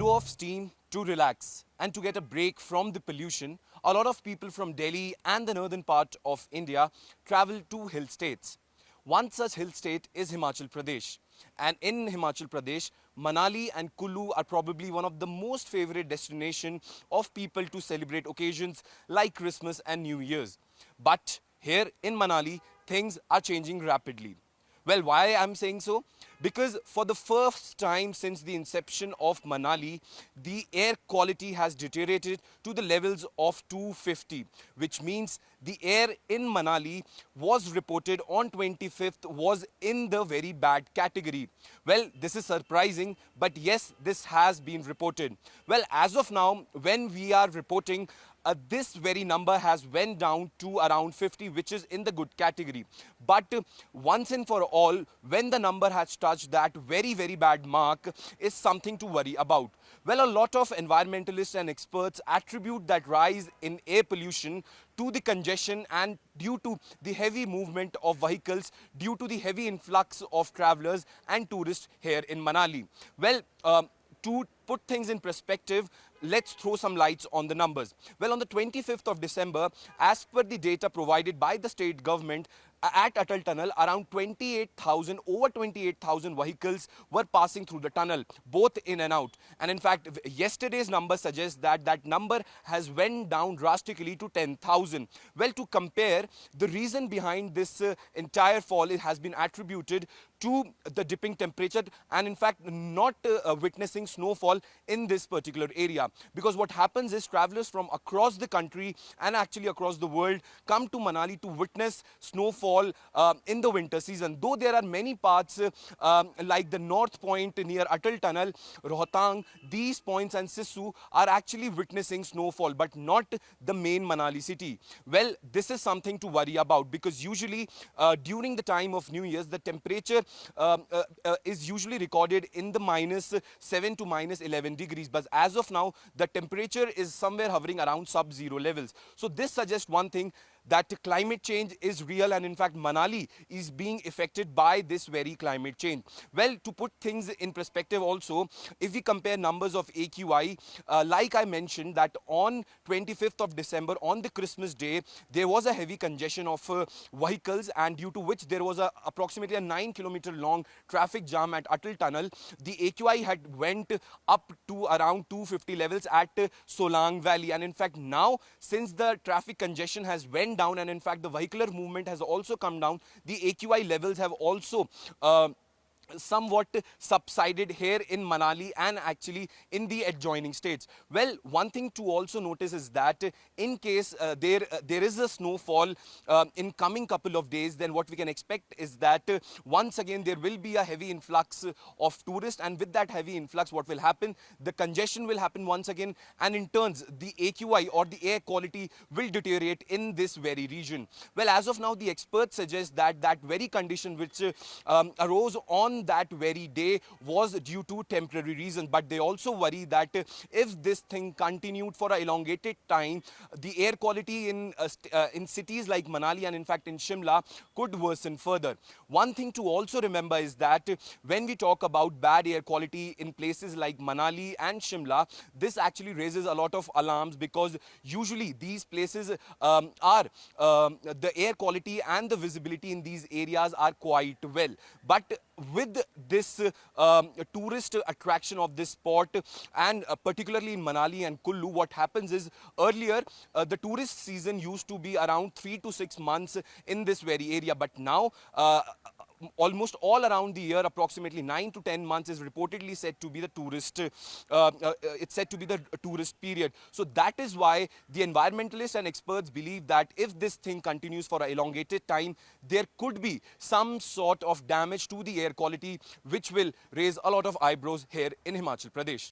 blow off steam, to relax and to get a break from the pollution, a lot of people from Delhi and the northern part of India travel to hill states. One such hill state is Himachal Pradesh. And in Himachal Pradesh, Manali and Kullu are probably one of the most favorite destinations of people to celebrate occasions like Christmas and New Year's. But here in Manali, things are changing rapidly. Well, why I'm saying so? Because for the first time since the inception of Manali, the air quality has deteriorated to the levels of 250, which means the air in Manali was reported on 25th was in the very bad category. Well, this is surprising, but yes, this has been reported. Well, as of now, when we are reporting, this very number has went down to around 50, which is in the good category. But once and for all, when the number has touched that very, very bad mark, is something to worry about. Well, a lot of environmentalists and experts attribute that rise in air pollution to the congestion and due to the heavy movement of vehicles, due to the heavy influx of travelers and tourists here in Manali. Well, to put things in perspective, let's throw some lights on the numbers. Well, on the 25th of December, as per the data provided by the state government, at Atal Tunnel, around 28,000, over 28,000 vehicles were passing through the tunnel, both in and out. And in fact, yesterday's number suggests that that number has went down drastically to 10,000. Well, to compare, the reason behind this entire fall has been attributed to the dipping temperature and in fact not witnessing snowfall in this particular area. Because what happens is travelers from across the country and actually across the world come to Manali to witness snowfall in the winter season. Though there are many parts like the North Point near Atal Tunnel, Rohtang, these points and Sissu are actually witnessing snowfall, but not the main Manali city. Well, this is something to worry about because usually during the time of New Year's, the temperature is usually recorded in the -7 to -11 degrees. But as of now, the temperature is somewhere hovering around sub-zero levels. So this suggests one thing, that climate change is real and in fact Manali is being affected by this very climate change. Well, to put things in perspective also, if we compare numbers of AQI, like I mentioned that on 25th of December, on the Christmas day, there was a heavy congestion of vehicles and due to which there was approximately a 9-kilometer long traffic jam at Atal Tunnel. The AQI had went up to around 250 levels at Solang Valley, and in fact now since the traffic congestion has went down and in fact the vehicular movement has also come down, the AQI levels have also somewhat subsided here in Manali and actually in the adjoining states. Well, one thing to also notice is that in case there is a snowfall in coming couple of days, then what we can expect is that once again there will be a heavy influx of tourists, and with that heavy influx what will happen, the congestion will happen once again, and in turns the AQI or the air quality will deteriorate in this very region. Well, as of now the experts suggest that that very condition which arose on that very day was due to temporary reasons, but they also worry that if this thing continued for an elongated time, the air quality in cities like Manali and in fact in Shimla could worsen further. One thing to also remember is that when we talk about bad air quality in places like Manali and Shimla, this actually raises a lot of alarms because usually these places are the air quality and the visibility in these areas are quite well. But with this tourist attraction of this spot and particularly in Manali and Kullu, what happens is earlier the tourist season used to be around 3 to 6 months in this very area, but now almost all around the year, approximately 9 to 10 months is reportedly said to be the tourist, it's said to be the tourist period. So that is why the environmentalists and experts believe that if this thing continues for an elongated time, there could be some sort of damage to the air quality, which will raise a lot of eyebrows here in Himachal Pradesh.